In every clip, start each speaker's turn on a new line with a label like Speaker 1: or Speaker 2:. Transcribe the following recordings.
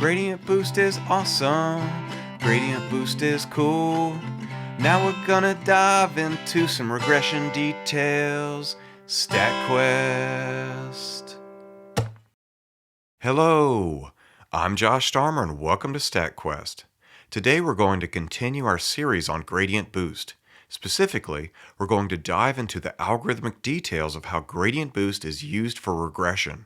Speaker 1: Gradient boost is awesome. Gradient boost is cool. Now we're gonna dive into some regression details. StatQuest. Hello, I'm Josh Starmer and welcome to StatQuest. Today we're going to continue our series on gradient boost. Specifically, we're going to dive into the algorithmic details of how gradient boost is used for regression.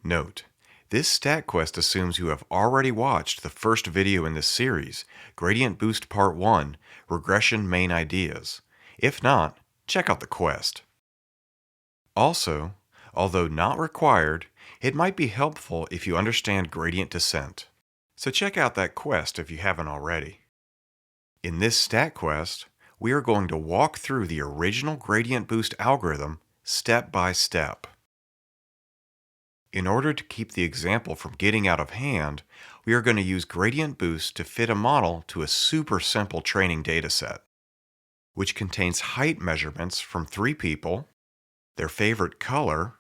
Speaker 1: Note: this StatQuest assumes you have already watched the first video in this series, Gradient Boost Part 1, Regression Main Ideas. If not, check out the quest. Also, although not required, it might be helpful if you understand gradient descent. So check out that quest if you haven't already. In this StatQuest, we are going to walk through the original gradient boost algorithm step by step. In order to keep the example from getting out of hand, we are going to use gradient boost to fit a model to a super simple training dataset, which contains height measurements from 3 people, their favorite color,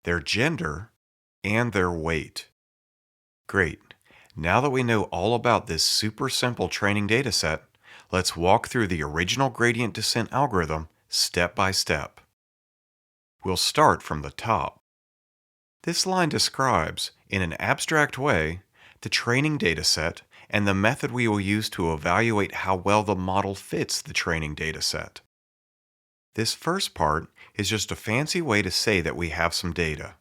Speaker 1: their gender, and their weight. Great. Now that we know all about this super simple training dataset, let's walk through the original gradient descent algorithm step by step. We'll start from the top. This line describes, in an abstract way, the training dataset and the method we will use to evaluate how well the model fits the training dataset. This first part is just a fancy way to say that we have some data.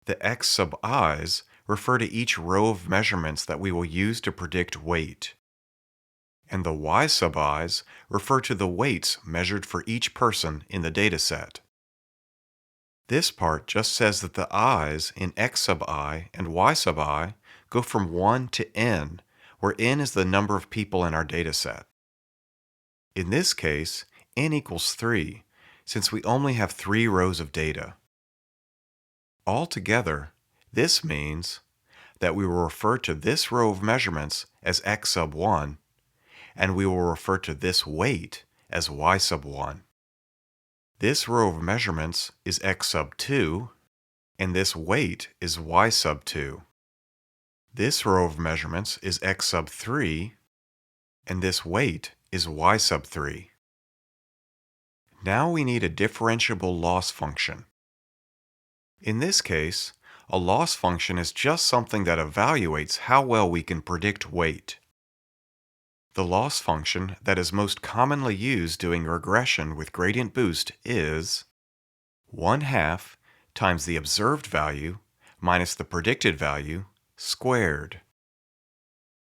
Speaker 1: The x sub i's refer to each row of measurements that we will use to predict weight. And the y sub i's refer to the weights measured for each person in the dataset. This part just says that the i's in x sub I and y sub I go from 1 to n, where n is the number of people in our dataset. In this case, n equals 3, since we only have 3 rows of data. Altogether, this means that we will refer to this row of measurements as x sub 1, and we will refer to this weight as y sub 1. This row of measurements is x sub 2, and this weight is y sub 2. This row of measurements is x sub 3, and this weight is y sub 3. Now we need a differentiable loss function. In this case, a loss function is just something that evaluates how well we can predict weight. The loss function that is most commonly used doing regression with gradient boost is 1/2 times the observed value minus the predicted value squared.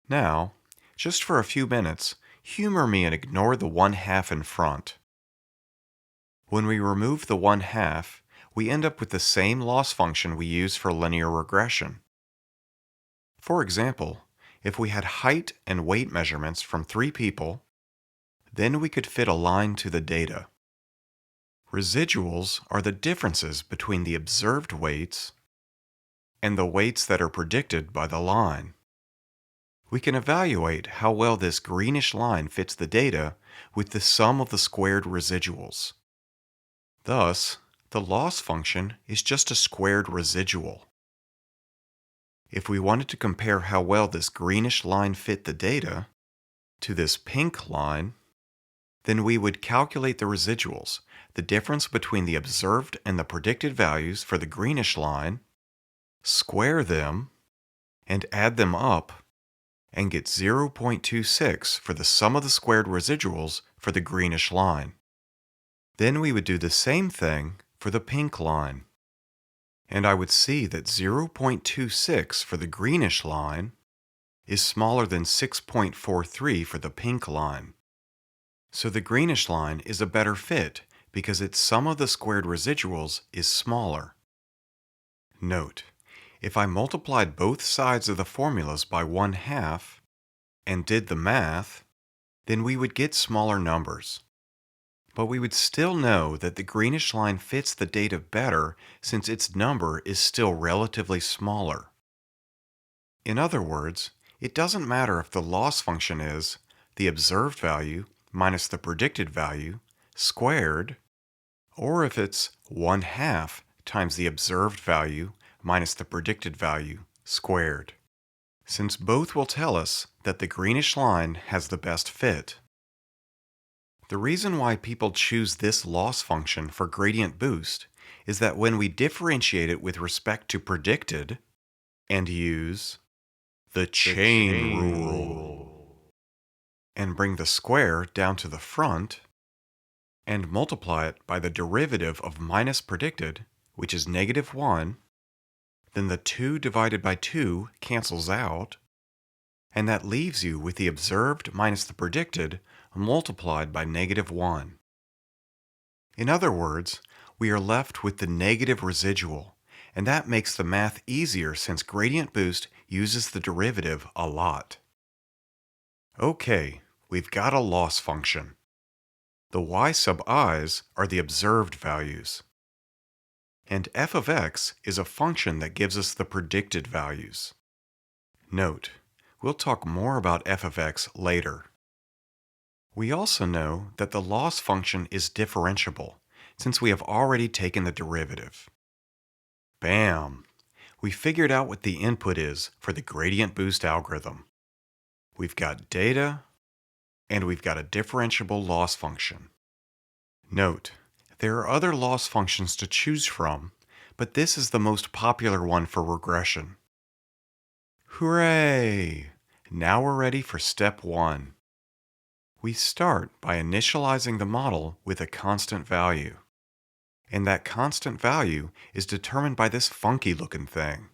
Speaker 1: Now, just for a few minutes, humor me and ignore the 1/2 in front. When we remove the 1/2, we end up with the same loss function we use for linear regression. For example, if we had height and weight measurements from 3 people, then we could fit a line to the data. Residuals are the differences between the observed weights and the weights that are predicted by the line. We can evaluate how well this greenish line fits the data with the sum of the squared residuals. Thus, the loss function is just a squared residual. If we wanted to compare how well this greenish line fit the data to this pink line, then we would calculate the residuals, the difference between the observed and the predicted values for the greenish line, square them, and add them up, and get 0.26 for the sum of the squared residuals for the greenish line. Then we would do the same thing for the pink line. And I would see that 0.26 for the greenish line is smaller than 6.43 for the pink line. So the greenish line is a better fit because its sum of the squared residuals is smaller. Note: if I multiplied both sides of the formulas by 1/2 and did the math, then we would get smaller numbers. But we would still know that the greenish line fits the data better since its number is still relatively smaller. In other words, it doesn't matter if the loss function is the observed value minus the predicted value squared, or if it's 1/2 times the observed value minus the predicted value squared, since both will tell us that the greenish line has the best fit. The reason why people choose this loss function for gradient boost is that when we differentiate it with respect to predicted and use the chain rule and bring the square down to the front and multiply it by the derivative of minus predicted, which is -1, then the 2 divided by 2 cancels out, and that leaves you with the observed minus the predicted multiplied by -1. In other words, we are left with the negative residual, and that makes the math easier since gradient boost uses the derivative a lot. Okay, we've got a loss function. The y sub i's are the observed values, and f of x is a function that gives us the predicted values. Note, we'll talk more about f of x later. We also know that the loss function is differentiable, since we have already taken the derivative. Bam! We figured out what the input is for the gradient boost algorithm. We've got data, and we've got a differentiable loss function. Note, there are other loss functions to choose from, but this is the most popular one for regression. Hooray! Now we're ready for step 1. We start by initializing the model with a constant value. And that constant value is determined by this funky looking thing.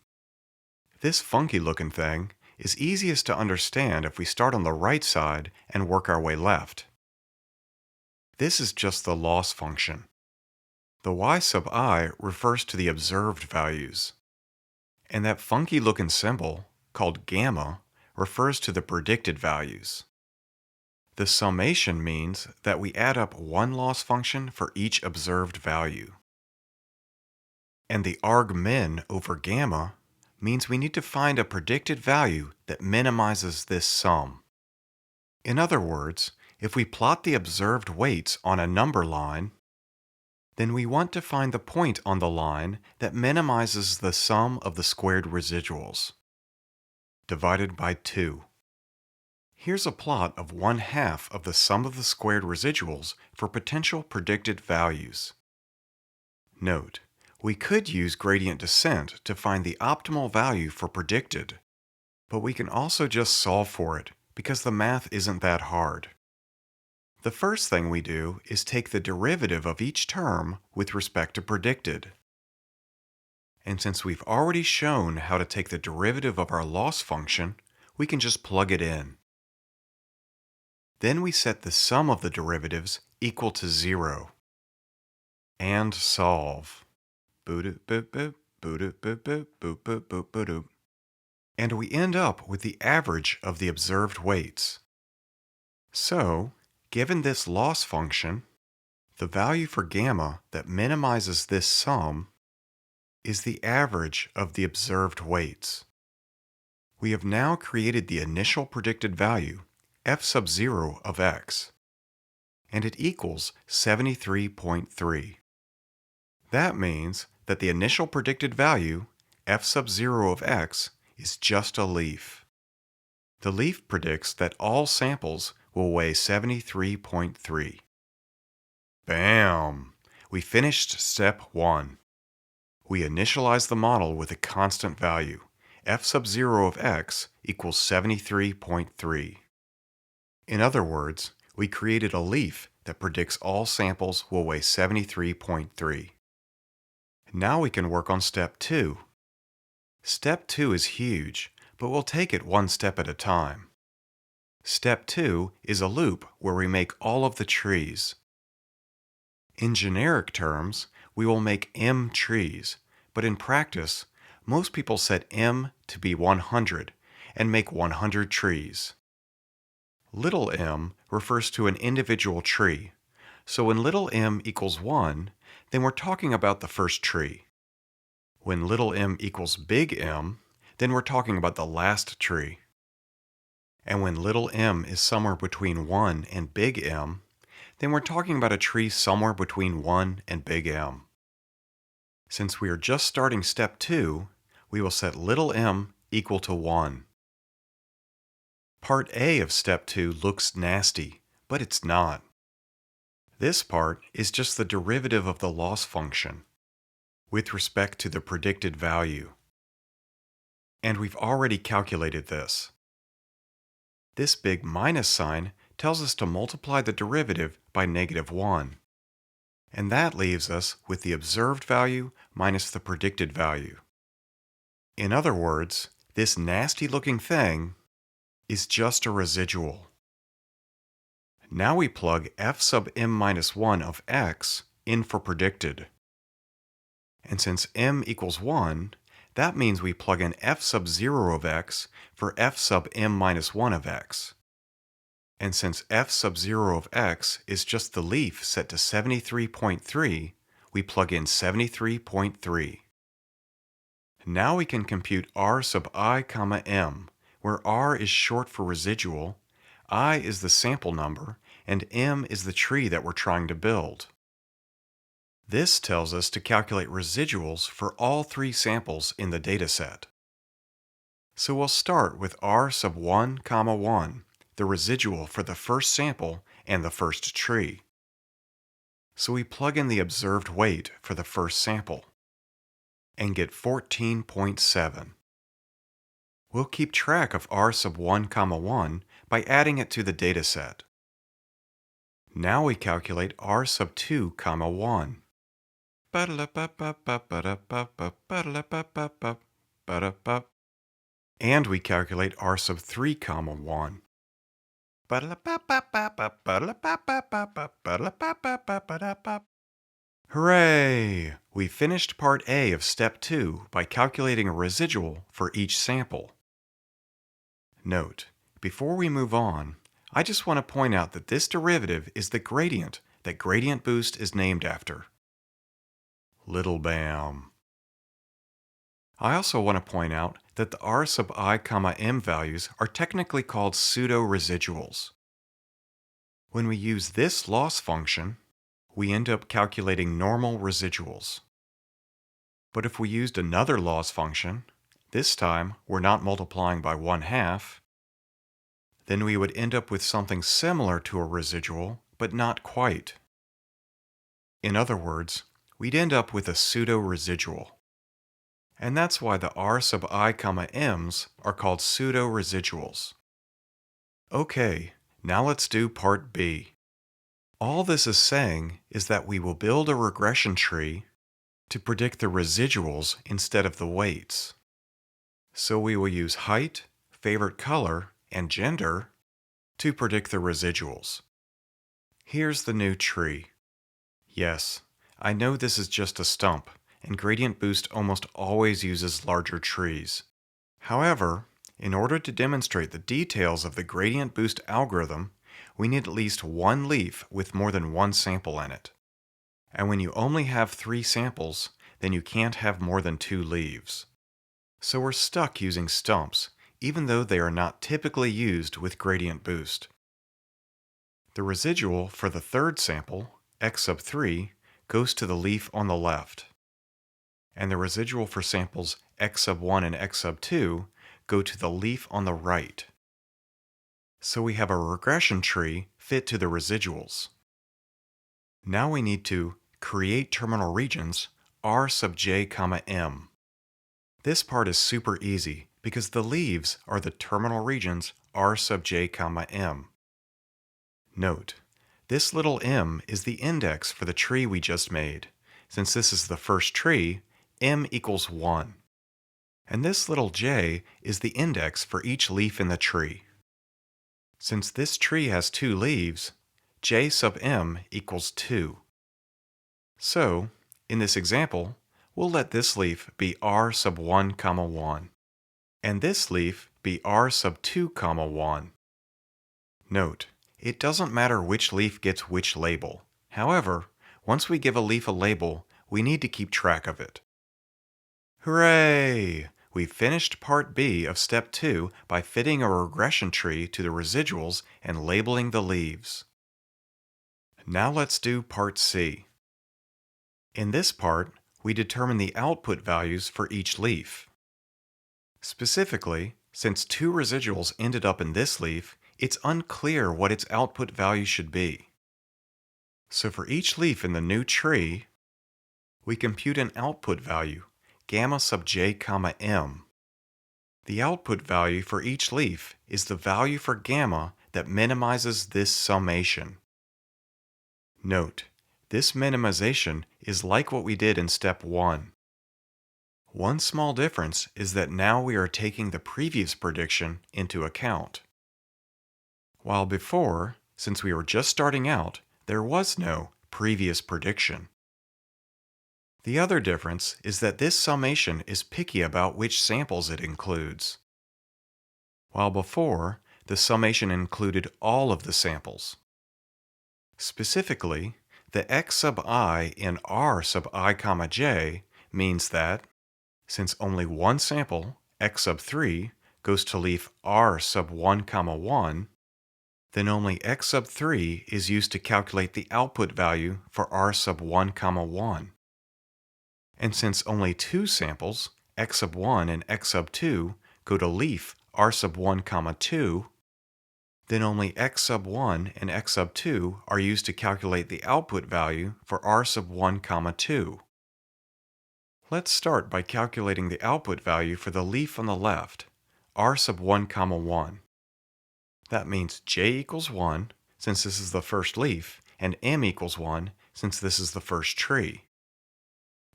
Speaker 1: This funky looking thing is easiest to understand if we start on the right side and work our way left. This is just the loss function. The y sub I refers to the observed values. And that funky looking symbol, called gamma, refers to the predicted values. The summation means that we add up one loss function for each observed value. And the argmin over gamma means we need to find a predicted value that minimizes this sum. In other words, if we plot the observed weights on a number line, then we want to find the point on the line that minimizes the sum of the squared residuals, divided by 2. Here's a plot of 1/2 of the sum of the squared residuals for potential predicted values. Note, we could use gradient descent to find the optimal value for predicted, but we can also just solve for it because the math isn't that hard. The first thing we do is take the derivative of each term with respect to predicted. And since we've already shown how to take the derivative of our loss function, we can just plug it in. Then we set the sum of the derivatives equal to 0. And solve. And we end up with the average of the observed weights. So, given this loss function, the value for gamma that minimizes this sum is the average of the observed weights. We have now created the initial predicted value, f sub 0 of x, and it equals 73.3. That means that the initial predicted value, f sub 0 of x, is just a leaf. The leaf predicts that all samples will weigh 73.3. Bam! We finished step 1. We initialize the model with a constant value, f sub 0 of x equals 73.3. In other words, we created a leaf that predicts all samples will weigh 73.3. Now we can work on step 2. Step 2 is huge, but we'll take it one step at a time. Step 2 is a loop where we make all of the trees. In generic terms, we will make m trees, but in practice, most people set m to be 100 and make 100 trees. Little m refers to an individual tree, so when little m equals 1, then we're talking about the first tree. When little m equals big M, then we're talking about the last tree. And when little m is somewhere between 1 and big M, then we're talking about a tree somewhere between 1 and big M. Since we are just starting step 2, we will set little m equal to 1. Part A of step 2 looks nasty, but it's not. This part is just the derivative of the loss function with respect to the predicted value. And we've already calculated this. This big minus sign tells us to multiply the derivative by -1. And that leaves us with the observed value minus the predicted value. In other words, this nasty looking thing is just a residual. Now we plug f sub m minus 1 of x in for predicted. And since m equals 1, that means we plug in f sub 0 of x for f sub m minus 1 of x. And since f sub 0 of x is just the leaf set to 73.3, we plug in 73.3. Now we can compute r sub I comma m, where r is short for residual, I is the sample number, and m is the tree that we're trying to build. This tells us to calculate residuals for all 3 samples in the dataset. So we'll start with r sub 1 comma 1, the residual for the first sample and the first tree. So we plug in the observed weight for the first sample and get 14.7. We'll keep track of r sub 1 comma 1 by adding it to the dataset. Now we calculate r sub 2 comma 1. And we calculate r sub 3 comma 1. Hooray! We finished part A of step 2 by calculating a residual for each sample. Note, before we move on, I just want to point out that this derivative is the gradient that gradient boost is named after. Little Bam. I also want to point out that the r sub I comma m values are technically called pseudo residuals. When we use this loss function, we end up calculating normal residuals. But if we used another loss function, this time we're not multiplying by 1/2, then we would end up with something similar to a residual, but not quite. In other words, we'd end up with a pseudo residual. And that's why the r sub I comma m's are called pseudo residuals. Okay, now let's do part B. All this is saying is that we will build a regression tree to predict the residuals instead of the weights. So we will use height, favorite color, and gender to predict the residuals. Here's the new tree. Yes, I know this is just a stump, and Gradient Boost almost always uses larger trees. However, in order to demonstrate the details of the Gradient Boost algorithm, we need at least one leaf with more than one sample in it. And when you only have 3 samples, then you can't have more than 2 leaves. So we're stuck using stumps, even though they are not typically used with Gradient Boost. The residual for the third sample, x sub 3, goes to the leaf on the left. And the residual for samples x sub 1 and x sub 2 go to the leaf on the right. So we have a regression tree fit to the residuals. Now we need to create terminal regions r sub j comma m. This part is super easy because the leaves are the terminal regions r sub j comma m. Note, this little m is the index for the tree we just made. Since this is the first tree, m equals 1. And this little j is the index for each leaf in the tree. Since this tree has 2 leaves, j sub m equals 2. So, in this example, we'll let this leaf be r sub 1 comma 1, and this leaf be r sub 2 comma 1. Note, it doesn't matter which leaf gets which label. However, once we give a leaf a label, we need to keep track of it. Hooray! We finished part B of step 2 by fitting a regression tree to the residuals and labeling the leaves. Now let's do part C. In this part, we determine the output values for each leaf. Specifically, since two residuals ended up in this leaf, it's unclear what its output value should be. So for each leaf in the new tree, we compute an output value, gamma sub j comma m. The output value for each leaf is the value for gamma that minimizes this summation. Note, this minimization is like what we did in step 1. One small difference is that now we are taking the previous prediction into account. While before, since we were just starting out, there was no previous prediction. The other difference is that this summation is picky about which samples it includes. While before, the summation included all of the samples. Specifically, the x sub I in r sub I comma j means that, since only one sample, x sub 3, goes to leaf r sub 1 comma 1, then only x sub 3 is used to calculate the output value for r sub 1 comma 1. And since only two samples, x sub 1 and x sub 2, go to leaf r sub 1 comma 2, then only x sub 1 and x sub 2 are used to calculate the output value for r sub 1 comma 2. Let's start by calculating the output value for the leaf on the left, r sub 1 comma 1. That means j equals 1, since this is the first leaf, and m equals 1, since this is the first tree.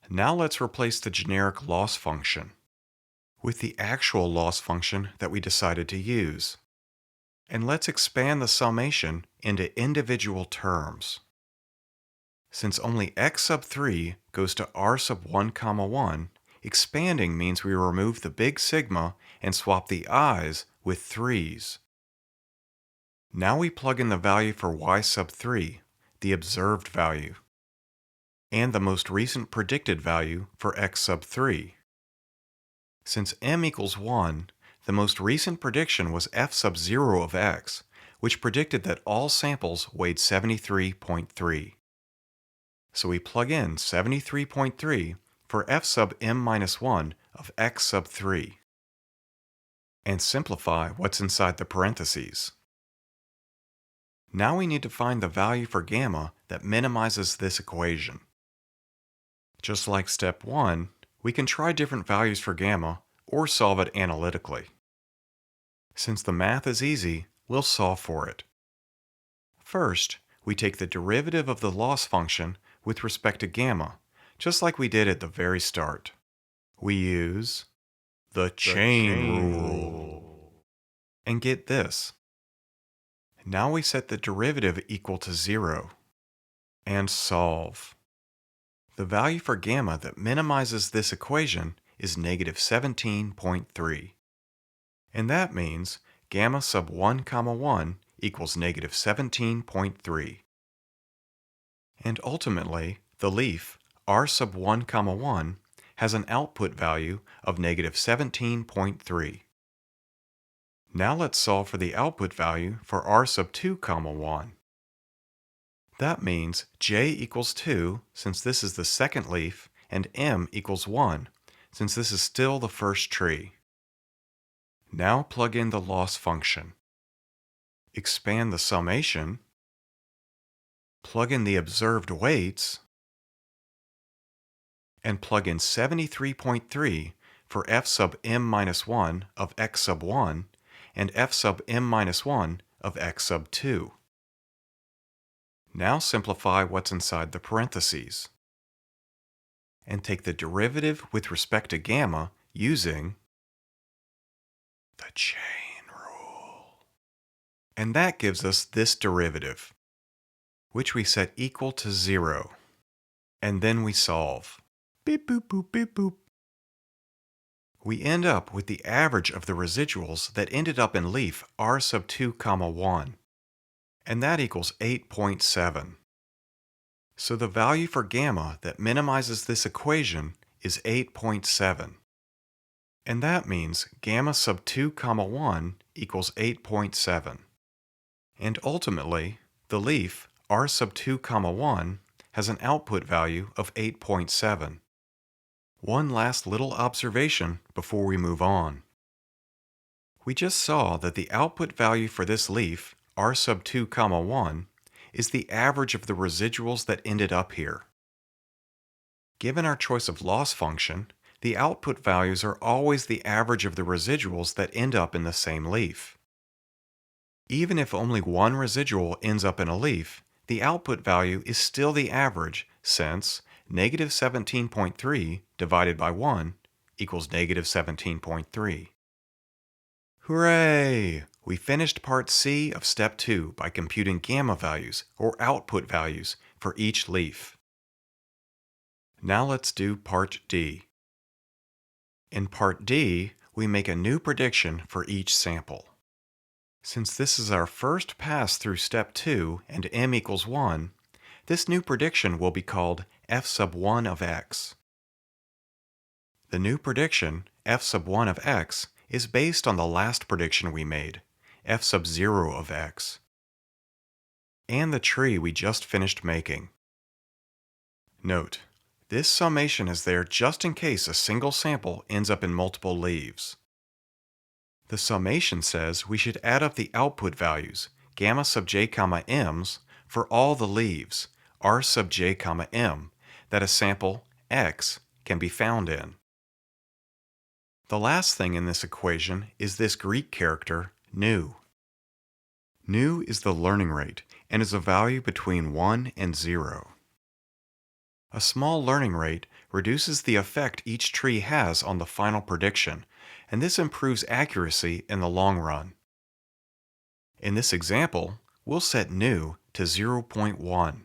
Speaker 1: Now let's replace the generic loss function with the actual loss function that we decided to use. And let's expand the summation into individual terms. Since only x sub 3 goes to r sub 1 comma 1, expanding means we remove the big sigma and swap the i's with 3's. Now we plug in the value for y sub 3, the observed value, and the most recent predicted value for x sub 3. Since m equals 1, the most recent prediction was f sub 0 of x, which predicted that all samples weighed 73.3. So we plug in 73.3 for f sub m minus 1 of x sub 3, and simplify what's inside the parentheses. Now we need to find the value for gamma that minimizes this equation. Just like step 1, we can try different values for gamma or solve it analytically. Since the math is easy, we'll solve for it. First, we take the derivative of the loss function with respect to gamma, just like we did at the very start. We use the chain rule. And get this. Now we set the derivative equal to 0 and solve. The value for gamma that minimizes this equation is negative 17.3. And that means gamma sub 1 comma 1 equals negative 17.3. And ultimately, the leaf r sub 1 comma 1 has an output value of negative 17.3. Now let's solve for the output value for r sub 2 comma 1. That means j equals 2 since this is the second leaf, and m equals 1 since this is still the first tree. Now plug in the loss function. Expand the summation. Plug in the observed weights. And plug in 73.3 for f sub m minus 1 of x sub 1 and f sub m minus 1 of x sub 2. Now simplify what's inside the parentheses. And take the derivative with respect to gamma using the chain rule. And that gives us this derivative, which we set equal to 0. And then we solve. Beep boop boop beep boop. We end up with the average of the residuals that ended up in leaf r sub 2 comma 1. And that equals 8.7. So the value for gamma that minimizes this equation is 8.7. And that means gamma sub 2 comma 1 equals 8.7. And ultimately, the leaf r sub 2 comma 1 has an output value of 8.7. One last little observation before we move on. We just saw that the output value for this leaf, r sub 2 comma 1, is the average of the residuals that ended up here. Given our choice of loss function, the output values are always the average of the residuals that end up in the same leaf. Even if only one residual ends up in a leaf, the output value is still the average since negative 17.3 divided by 1 equals negative 17.3. Hooray! We finished part C of step 2 by computing gamma values, or output values, for each leaf. Now let's do part D. In part D, we make a new prediction for each sample. Since this is our first pass through step 2 and m equals 1, this new prediction will be called f sub 1 of x. The new prediction, f sub 1 of x, is based on the last prediction we made, f sub 0 of x, and the tree we just finished making. Note, this summation is there just in case a single sample ends up in multiple leaves. The summation says we should add up the output values, gamma sub j comma m's, for all the leaves, r sub j comma m, that a sample, x, can be found in. The last thing in this equation is this Greek character, nu. Nu is the learning rate and is a value between 1 and 0. A small learning rate reduces the effect each tree has on the final prediction, and this improves accuracy in the long run. In this example, we'll set nu to 0.1.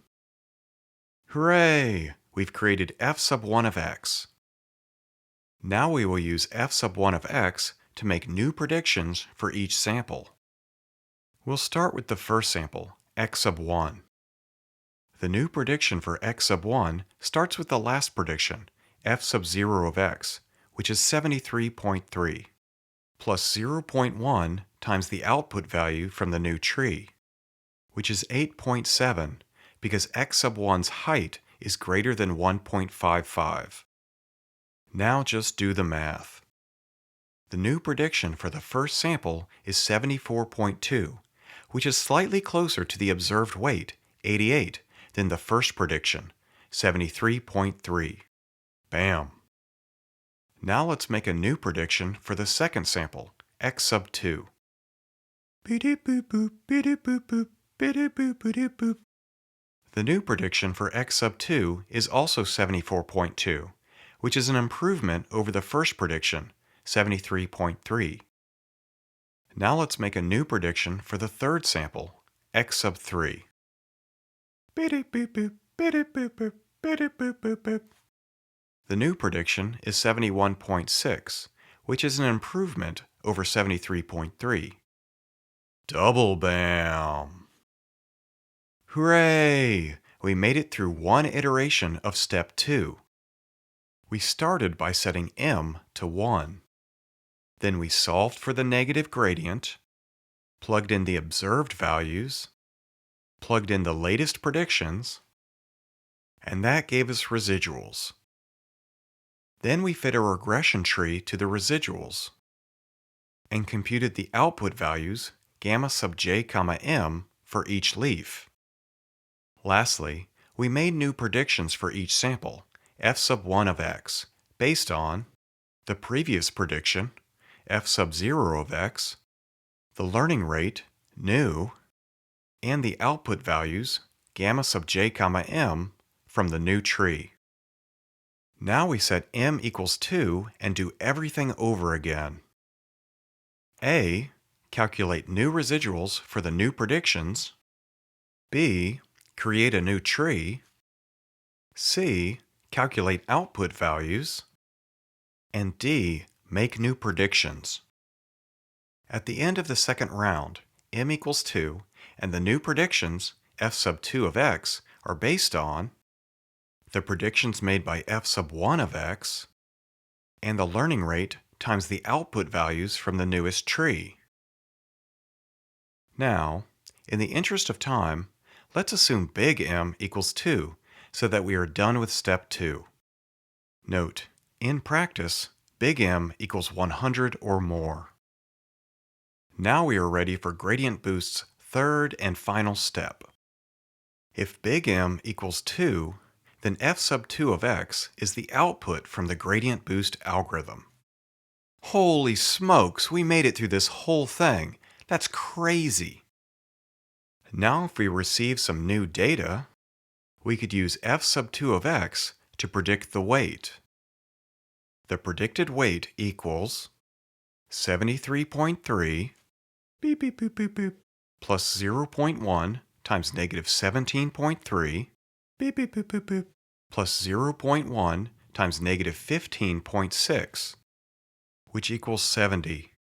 Speaker 1: Hooray! We've created f sub 1 of x. Now we will use f sub 1 of x to make new predictions for each sample. We'll start with the first sample, x sub 1. The new prediction for x sub 1 starts with the last prediction, f sub 0 of x, which is 73.3, plus 0.1 times the output value from the new tree, which is 8.7 because x sub 1's height is greater than 1.55. Now just do the math. The new prediction for the first sample is 74.2, which is slightly closer to the observed weight, 88, than the first prediction, 73.3. Bam! Now let's make a new prediction for the second sample, x sub 2. The new prediction for x sub 2 is also 74.2, which is an improvement over the first prediction, 73.3. Now let's make a new prediction for the third sample, x sub 3. The new prediction is 71.6, which is an improvement over 73.3. Double bam! Hooray! We made it through one iteration of step 2. We started by setting m to 1. Then we solved for the negative gradient, plugged in the observed values, plugged in the latest predictions, and that gave us residuals. Then we fit a regression tree to the residuals and computed the output values, gamma sub j comma m, for each leaf. Lastly, we made new predictions for each sample, f sub 1 of x, based on the previous prediction, f sub 0 of x, the learning rate, nu, and the output values, gamma sub j comma m, from the new tree. Now we set m equals 2 and do everything over again. A. Calculate new residuals for the new predictions. B. Create a new tree. C. Calculate output values. And D. Make new predictions. At the end of the second round, m equals 2, and the new predictions, f sub 2 of x, are based on the predictions made by f sub 1 of x, and the learning rate times the output values from the newest tree. Now, in the interest of time, let's assume big M equals 2 so that we are done with step 2. Note, in practice, big M equals 100 or more. Now we are ready for Gradient Boost's third and final step. If big M equals 2, then f sub 2 of x is the output from the Gradient Boost algorithm. Holy smokes, we made it through this whole thing. That's crazy. Now if we receive some new data, we could use f sub 2 of x to predict the weight. The predicted weight equals 73.3 beep, beep, beep, beep, beep, plus 0.1 times negative 17.3 beep, beep, beep, beep, beep, plus 0.1 times negative 15.6, which equals 70.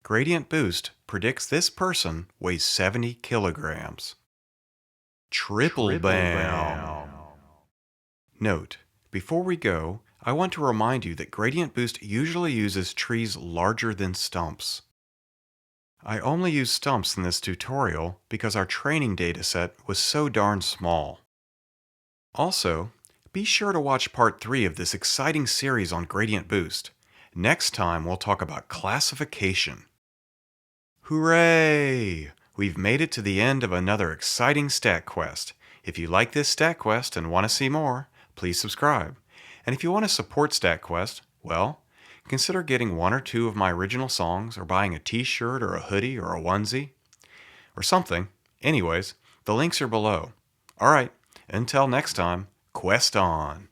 Speaker 1: Gradient Boost predicts this person weighs 70 kilograms. Triple bam! Note, before we go, I want to remind you that Gradient Boost usually uses trees larger than stumps. I only use stumps in this tutorial because our training dataset was so darn small. Also, be sure to watch part 3 of this exciting series on Gradient Boost. Next time we'll talk about classification. Hooray! We've made it to the end of another exciting StatQuest. If you like this StatQuest and want to see more, please subscribe. And if you want to support StatQuest, well, consider getting 1 or 2 of my original songs or buying a t-shirt or a hoodie or a onesie or something. Anyways, the links are below. Alright, until next time, quest on!